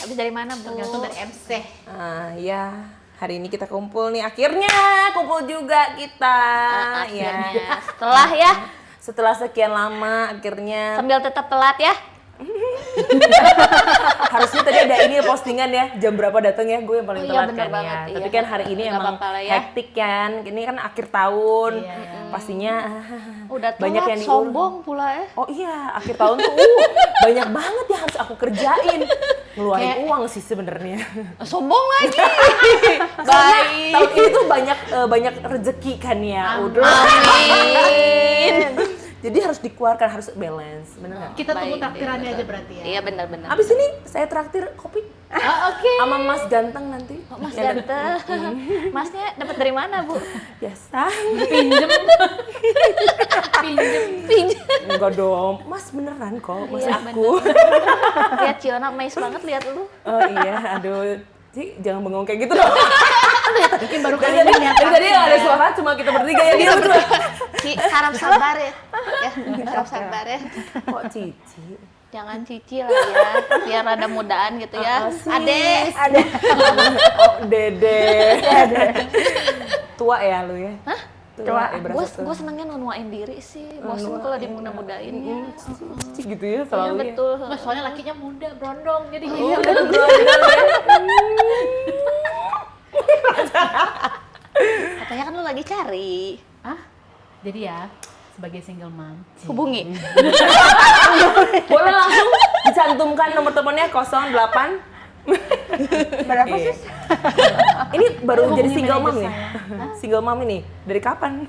Habis dari mana, Bu? Tergantung dari MC. Ya, hari ini kita kumpul nih. Akhirnya kumpul juga kita. Akhirnya. Ya. Setelah ya, Setelah sekian lama akhirnya sambil tetap telat ya. harusnya tadi ada ini postingan ya, jam berapa datang ya, gue yang paling Oh iya, telat bener kan banget, ya. iya. Tapi kan hari ini Nggak emang apa-apa lah ya. hektik kan. Ini kan akhir tahun. Pastinya Udah telat, banyak yang diurus. sombong pula ya. Oh iya, akhir tahun tuh banyak banget yang harus aku kerjain. Ngeluarin uang sih sebenarnya. Sombong lagi. Karena Baik. tahun ini tuh banyak rezeki kan ya. Udah. Amin. Jadi harus dikeluarkan, harus balance, bener nggak? Kita tunggu Baik, takdirannya betul. aja berarti ya. Iya benar-benar. Abis ini saya traktir kopi Oke. sama Mas Ganteng nanti. Mas Ya, ganteng. Masnya dapat dari mana, Bu? biasa. Pinjem. Pinjam. Enggak dong, Mas beneran kok, Mas Iya, aku. Lihat Ciona amazed banget lihat lu. Oh iya, aduh. Ci, jangan bengong kayak gitu dong. Mungkin baru Dari kali ini lihat tadi nggak ada suara, cuma kita bertiga ya dia berdua. Ci, harap sabar ya. Ya, harap sabar ya. Kok Cici? Jangan cici lah ya, biar ada mudaan gitu ya. Sis. Ade. Oh, Dede. Tua ya lu ya? Hah? Tua. Berasa Gue senengnya nunuain diri sih, bosan kalau dimuda-mudain ya. Cici gitu ya Iya selalu. Ya. betul. Mas, soalnya lakinya muda, berondong, jadi Iya, gitu. udah berondong ya. Katanya kan lu lagi cari. Jadi ya, sebagai single mom. Hubungi. Boleh langsung dicantumkan nomor teleponnya 08. Berapa sih? Ini baru jadi single mom nih. Single mom ini dari kapan?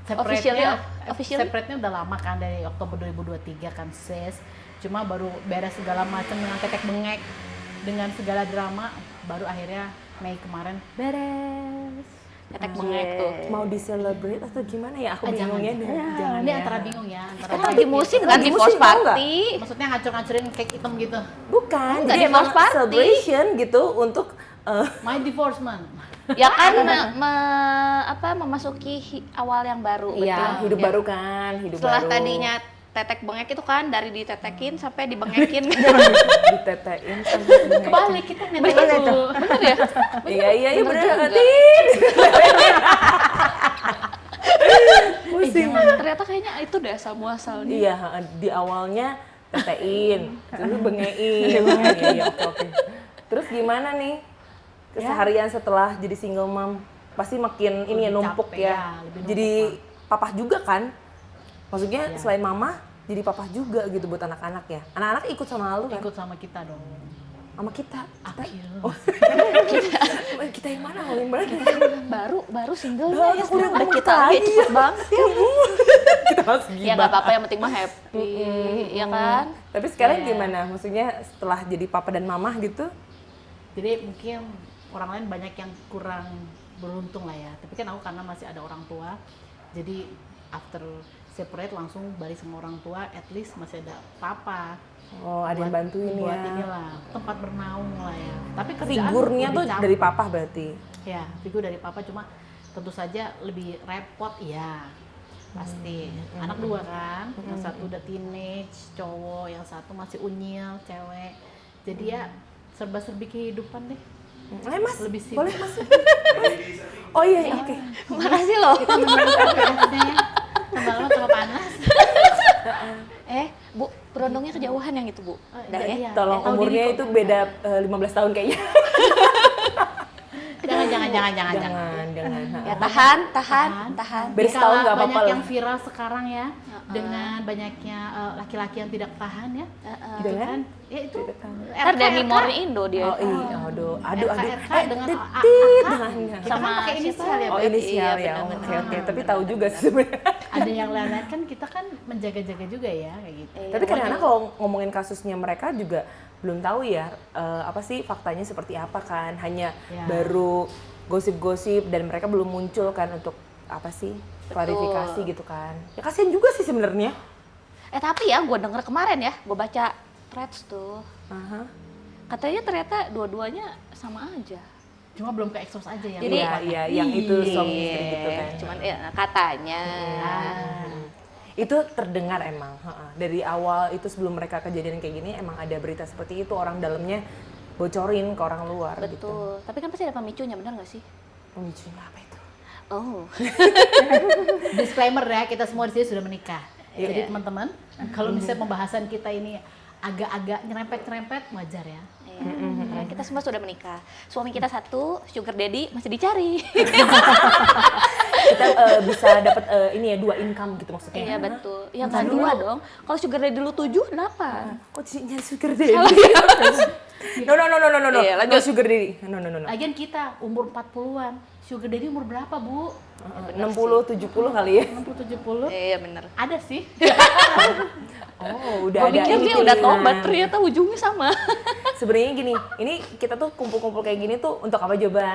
Officially. Separate-nya udah lama kan, dari Oktober 2023 kan sis. Cuma baru beres segala macam dengan tetek bengek, dengan segala drama, baru akhirnya Mei kemarin beres. Tetek bengek tuh. Mau di-celebrate atau gimana ya? Aku Jangan, bingungnya deh. jangan. Ini antara bingung ya, antara Kan lagi musim kan lagi divorce musim, tau nggak? party. maksudnya ngacur-ngacurin cake hitam gitu. Bukan, Enggak, jadi emang divorce party. celebration gitu untuk My divorce man. Ya kan memasuki awal yang baru. iya, betul. hidup Ya. baru kan, hidup Setelah baru. tadinya tetek bengek itu kan dari ditetekin sampai dibengekin. ditetein sampai bengek. Kebalik kita nempel dulu. Bener ya? Iya, Bener bener. juga. Tin. Pusing. Ternyata kayaknya itu deh asal muasalnya. Iya, di awalnya tetein, terus bengein. Iya, oke. Terus gimana nih keseharian setelah jadi single mom? Pasti makin ini ya, Lebih numpuk capek ya. ya, lebih numpuk Jadi lah. papah juga kan? Maksudnya Iya. selain mama, jadi papah juga gitu buat anak-anak ya. Anak-anak ikut sama lu kan? Ikut sama kita dong. Sama kita. Akhirnya. Kita yang mana? Yang mana? Baru single Baru, ya, udah udah ngomong kita lagi. lagi cepet banget. Kita harus Ya nggak apa-apa, yang penting mah happy, ya kan? Tapi sekarang Iya. gimana? Maksudnya setelah jadi papa dan mama gitu? Jadi mungkin orang lain banyak yang kurang beruntung lah ya. Tapi kan aku karena masih ada orang tua, jadi after separate langsung balik sama orang tua, at least masih ada papa. Oh, ada yang bantuin buat ya. inilah tempat bernaung lah ya. Tapi kerjaan Figurnya lebih tuh capek. dari papa berarti? Ya, figur dari papa, cuma tentu saja lebih repot ya. Pasti. Anak dua kan, yang satu udah teenage, cowok, yang satu masih unyil, cewek. Jadi ya serba-serbi kehidupan deh. Mas, Lebih sibuk. boleh mas? Oh iya, oke. Makasih loh. Kita menunggu PPS-nya ya. Tambah lama tambah panas. Bu, berondongnya kejauhan yang itu, Bu. Dah jadi ya. ya. Tolong tahu umurnya diri itu kok. beda 15 tahun kayaknya. Jangan. Jangan. Ya tahan. Beres Dikala tahun nggak apa-apa banyak lah. yang viral sekarang ya, dengan banyaknya laki-laki yang tidak tahan ya. Gitu Dengan? kan? Ya itu. Ntar Demi Moore Indo dia. Oh iya, aduh. RK dengan Detit. kita kan pakai inisial ya, Oh Beb. inisial Iya, ya, benar-benar. oke. Tapi tahu juga sih sebenarnya. Ada yang lain kan kita kan menjaga-jaga juga ya kayak gitu. Tapi kadang-kadang kalau ngomongin kasusnya mereka juga belum tahu ya apa sih faktanya seperti apa kan, hanya Ya. baru gosip-gosip dan mereka belum muncul kan untuk apa sih klarifikasi gitu kan. Ya kasihan juga sih sebenarnya. Tapi ya gue denger kemarin ya, gue baca threads tuh. Aha. Katanya ternyata dua-duanya sama aja. Cuma belum ke expose aja ya. Jadi- Iya, yang itu suami istri gitu kan. Cuman ya katanya. Itu terdengar emang, dari awal itu sebelum mereka kejadian kayak gini emang ada berita seperti itu, orang dalamnya bocorin ke orang luar Betul. gitu. Tapi kan pasti ada pemicunya, benar nggak sih? Pemicunya apa itu? Oh. Disclaimer ya, kita semua di sini sudah menikah. Iya. Jadi teman-teman, kalau misalnya pembahasan kita ini agak-agak nyerempet-nyerempet, wajar ya. Iya. Karena kita semua sudah menikah. Suami kita satu, sugar daddy masih dicari. Kita bisa dapat ini ya 2 income gitu maksudnya. Iya betul. Ya nggak 2 dong. Kalau sugar daddy lu 7, 8. Kok nyari sugar daddy? No. Iya, No sugar daddy. No. Lagian kita umur 40-an, sugar daddy umur berapa, Bu? 60, 70 kali ya. 60-70? Iya bener. Ada sih. Oh, udah Gue ada pikir dia ini udah pilihan. tobat, ternyata ujungnya sama. Sebenarnya gini, ini kita tuh kumpul-kumpul kayak gini tuh untuk apa coba?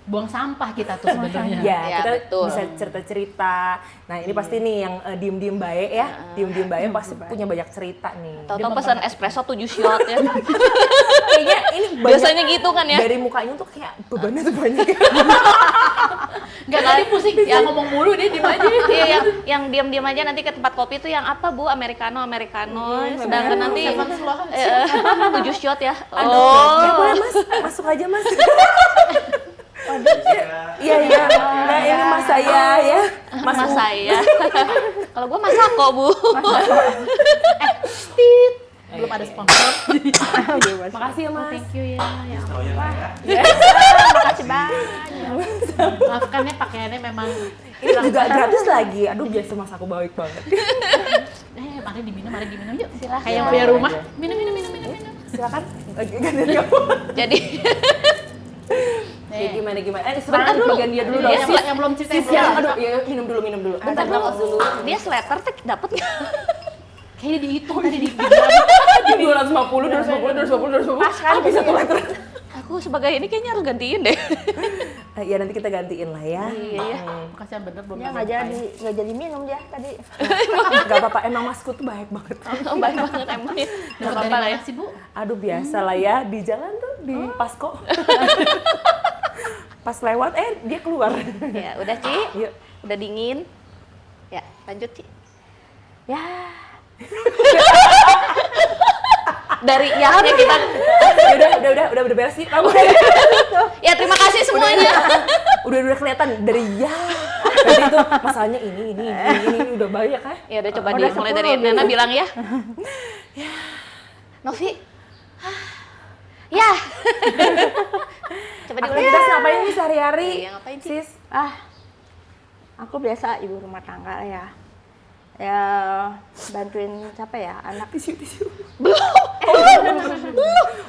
Buang sampah kita tuh sebenarnya. Ya, Ya, kita betul. bisa cerita-cerita. Nah, ini pasti nih yang diem-diem baik ya. Diem-diem baik pasti punya banyak cerita nih. Tahu-tahu pesan espresso 7 shot ya. Kayaknya ini banyak, Biasanya gitu kan ya. dari mukanya tuh kayak bebannya tuh banyak. Enggak tadi pusing, ya ngomong mulu dia diem aja. Iya, yang diam-diam aja nanti ke tempat kopi itu yang apa Bu? Americano. Sedangkan nanti 7 shot ya. Ya boleh Mas, masuk aja Mas. Iya. Nah, ini Mas saya ya. Mas saya. Kalau gua masako Bu. Belum ada sponsor. Makasih ya Mas. Thank you ya. Makasih banget. Maafkan ya pakaiannya memang Ini juga gratis lagi. Aduh, biasa Mas aku baik banget. mari diminum yuk. Silahkan. Kayak yang punya rumah. Minum. Silakan. Ganti kamu. Jadi Ya, gimana? Sebentar dulu. Bagian dia dulu dong. Yang belum cerita yang Sis, ya, belum. aduh, ya, minum dulu. Bentar, nafas dulu. dia sweater teh dapat nggak? Kayaknya dihitung tadi di Ini 250. Habis 1 liter. Aku sebagai ini kayaknya harus gantiin deh. Ya nanti kita gantiin lah ya. Iya. Kasihan bener belum. Ya nggak jadi minum dia tadi. Gak apa-apa, emang Masku tuh baik banget. Baik banget emang ya. Nggak Dapat apa-apa dari lah ya. mana sih, Bu? Aduh biasa lah ya, di jalan tuh, di Pasko. Pas lewat, dia keluar. Ya udah Ci. Yuk. Udah dingin. Ya lanjut Ci. Ya, Dari yahnya kita. Udah beres sih. Kamu Ya terima kasih semuanya. udah kelihatan dari ya. Jadi itu masalahnya ini udah banyak kan? Ya udah coba Udah mulai 10 dari gitu. Nana bilang ya. Novi. Ya. Coba diulang. Aktivitas ngapain nih sehari-hari? Iya, ngapain sih? Sis? aku biasa ibu rumah tangga ya. Ya bantuin siapa ya anak. Tisu.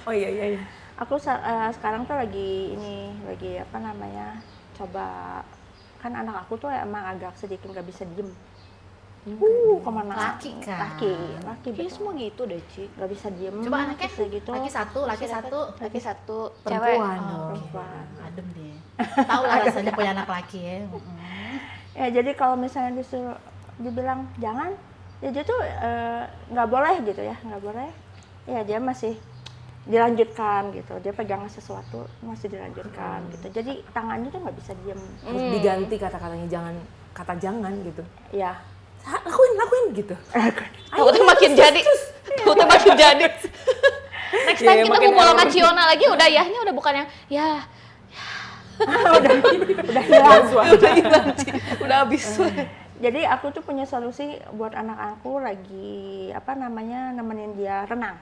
Oh iya. Aku sekarang tuh lagi apa namanya coba kan anak aku tuh emang agak sedikit nggak bisa diem. Kemana? Laki kan? Laki Kayaknya betul. semua gitu deh Ci. Nggak bisa diem. Coba anaknya bisa gitu. laki satu, Laki satu, cewek. Perempuan Oh, dong. Perempuan. adem deh. Tahu lah rasanya punya anak laki ya. Ya jadi kalau misalnya dibilang jangan, ya dia tuh nggak boleh gitu ya, nggak boleh. Ya dia masih dilanjutkan gitu, dia pegang sesuatu masih dilanjutkan gitu. Jadi tangannya tuh nggak bisa diem. Harus diganti kata-katanya, jangan gitu. Ya. Lakuin gitu. Takutnya makin jadi. Next time Iya, kita makin kumpul sama error. Ciona lagi udah yahnya udah bukan yang ya Udah hilang. udah habis. Jadi aku tuh punya solusi buat anak aku lagi apa namanya nemenin dia renang.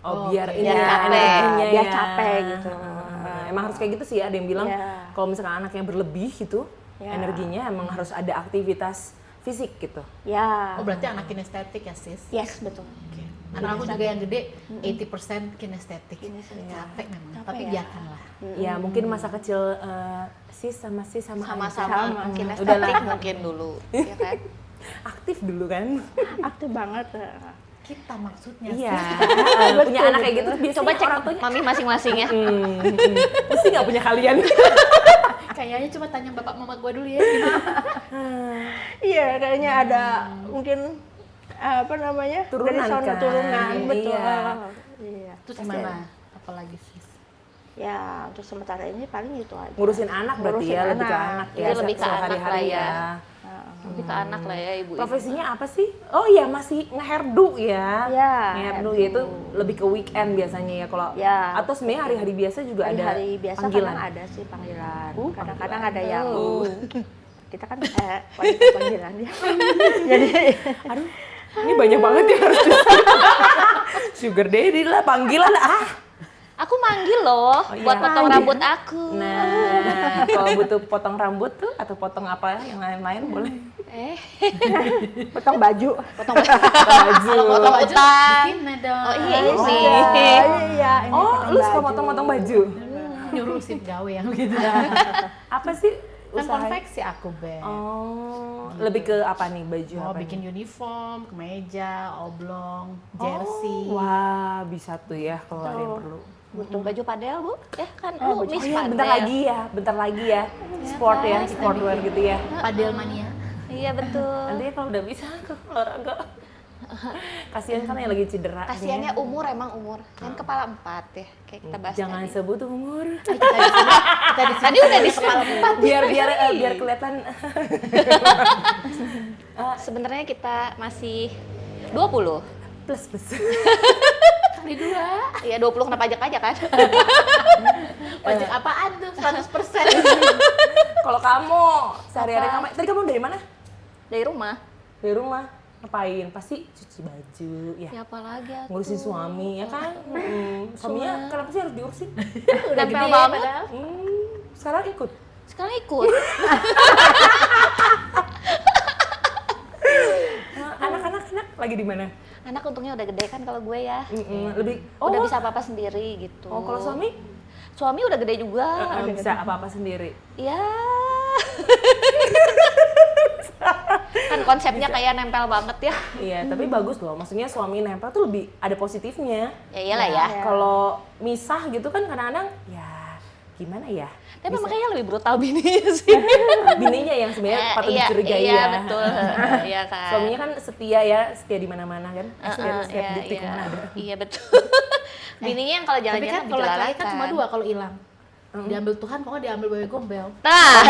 Oh, biar Oke. ini Biar ya, capek. energinya Biar ya. capek gitu. Emang harus kayak gitu sih, ada yang bilang Iya. kalau misalkan anaknya berlebih gitu, Iya. energinya emang harus ada aktivitas fisik gitu. Ya. Oh berarti anak kinestetik ya sis? Yes, betul. Anak aku juga yang gede 80% kinestetik. Kinestetik. Capek memang, Capek tapi ya. biarkanlah. Ya mungkin masa kecil sis sama Sama-sama Sama. kinestetik mungkin dulu, ya kan? aktif dulu kan. Aktif banget. Kita maksudnya Iya. sis. Punya anak kayak gitu biasanya Coba cek orang tuanya mami masing-masing ya. mesti nggak punya kalian. Kayaknya coba tanya bapak mama gua dulu ya. Gimana? Iya, kayaknya ada mungkin apa namanya? Turunan dari sono kan? turunan, betul. Iya. Iya. Terus gimana? Apalagi sis? Ya, untuk sementara ini paling itu aja. Ngurusin anak berarti Ngurusin ya, lebih ke anak. anak ya. Iya, lebih ke anak sehari-hari lah ya. Lebih ke anak lah ya ibu. Profesinya apa sih? Oh iya, masih ngehairdo ya. Iya, Ngehairdo itu lebih ke weekend biasanya ya kalau. Ya. Atau sebenarnya hari-hari biasa juga ada Hari biasa panggilan. kadang ada sih panggilan. Kadang-kadang panggilan. ada yang kita kan wanita panggilan ya. Jadi Aduh, ini banyak banget ya harus Sugar daddy lah, panggilan Aku manggil loh buat iya. potong rambut aku. Nah, kalau butuh potong rambut tuh atau potong apa yang lain-lain boleh. potong baju. Potong Baju. potong utang. Bikin dong. Oh iya ini. Iya, ini Oh, potong lu suka baju. motong-motong baju? Nyuruh sip gawe yang gitu. Apa sih Kan usaha? konveksi aku, Beb. Oh, lebih ke apa nih baju Mau apa bikin nih? uniform, kemeja, oblong, jersey. Wah, bisa tuh ya kalau ada yang perlu. Butuh baju padel bu? Ya kan Oh, lu baju miss Oh iya, padel. bentar lagi ya. Sport ya, sportwear gitu ya. Padel mania. Iya betul. Nanti kalau udah bisa ke olahraga. Kasihan kan yang lagi cedera. Kasiannya umur emang umur. Kan kepala 4 ya. Kayak kita bahas Jangan tadi. sebut umur. Tadi udah di kepala 4. biar kelihatan. Sebenarnya kita masih 20. Plus. Kali 2. Iya 20 kena pajak aja kan. Pajak apaan tuh? 100%. Kalau kamu sehari-hari kamu, tadi kamu dari mana? Dari rumah. Dari rumah. Ngapain? Pasti cuci baju ya. Ya apalagi atuh. Ngurusin suami ya kan? Suaminya kenapa sih harus diurusin? Udah gede nempel banget. padahal. Sekarang ikut. Sekarang ikut. Anak-anak lagi di mana? Anak untungnya udah gede kan kalau gue ya. Lebih Udah bisa apa-apa sendiri gitu. Oh, kalau suami? Suami udah gede juga. Bisa apa-apa sendiri. Ya. Kan konsepnya kayak nempel banget ya. Iya, tapi bagus loh. Maksudnya suami nempel tuh lebih ada positifnya. Ya iyalah ya. Kalau misah gitu kan kadang-kadang ya gimana ya? Tapi makanya lebih brutal bininya sih. Bininya yang sebenarnya patut dicurigai iya, ya. betul. Iya kan. Suaminya kan setia ya, setia di mana-mana kan. Setiap Iya, detik iya. mana ada. Iya betul. Bininya yang kalau Tapi jalan-jalan kan kalau laki-laki kan cuma dijelalatan. 2 kalau hilang. Diambil Tuhan, pokoknya diambil wewe gombel. Nah,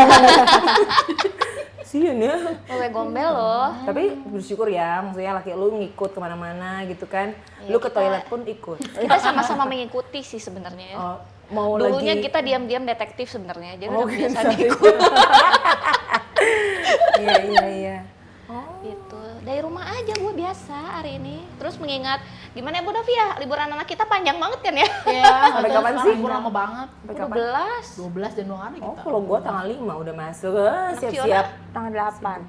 Sian ya. wewe gombel loh. Tapi bersyukur ya, maksudnya laki lu ngikut kemana-mana gitu kan. Lu ke kita- toilet pun ikut. Kita sama-sama mengikuti sih sebenarnya ya. Oh, mau Dulunya lagi. kita diam-diam detektif sebenarnya. Jadi Oh, udah biasa gitu. ngikut Iya. gitu. Dari rumah aja gue biasa hari ini. Terus mengingat gimana ya Bu Novi ya, liburan anak kita panjang banget kan ya? Iya, Sampai kapan sih? Libur lama banget. Sampai kapan? 12. 12 dan 2 hari Oh, kita. kalau gua tanggal 5 udah masuk. Siap-siap. Tanggal 8.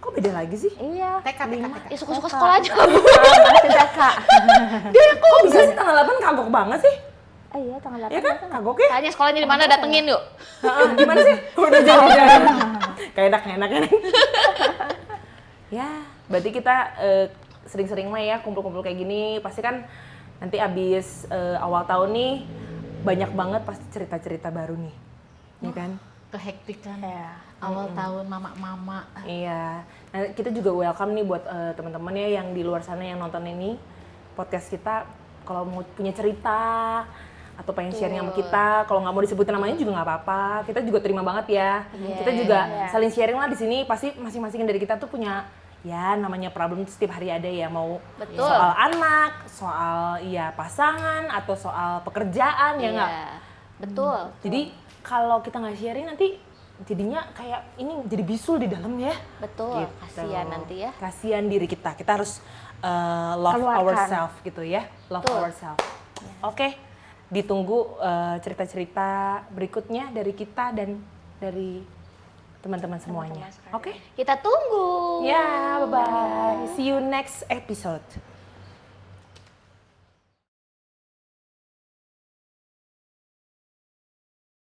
Kok beda lagi sih? Iya. TK. Ya suka-suka sekolah aja Bu. Masih TK. Kok bisa sih tanggal 8 kagok banget sih? Iya, tanggal 8. Ya kan? Kagok ya? Tanya sekolahnya di mana, datengin yuk. Gimana sih? Udah jadi. Kayak enak kan? Ya, berarti kita sering-sering lah ya kumpul-kumpul kayak gini. Pasti kan nanti abis awal tahun nih banyak banget pasti cerita-cerita baru nih. Ya kan? Kehektikan. Ya. Awal tahun mama-mama. Iya. Nah, kita juga welcome nih buat teman-teman ya yang di luar sana yang nonton ini podcast kita. Kalau mau punya cerita atau pengen sharing sama kita, kalau nggak mau disebutin namanya juga nggak apa-apa. Kita juga terima banget ya. Kita juga saling sharing lah di sini. Pasti masing-masing dari kita tuh punya ya namanya problem tuh setiap hari ada ya, mau Betul. soal anak, soal ya pasangan atau soal pekerjaan ya nggak. Iya. Betul. Jadi kalau kita nggak sharing nanti jadinya kayak ini jadi bisul di dalam ya. Betul. Gitu. Kasihan nanti ya. Kasihan diri kita. Kita harus love Keluarkan. ourselves gitu ya. Love Betul. ourselves. Oke. Ditunggu cerita-cerita berikutnya dari kita dan dari teman-teman semuanya. Oke? Kita tunggu. Ya, bye-bye. See you next episode.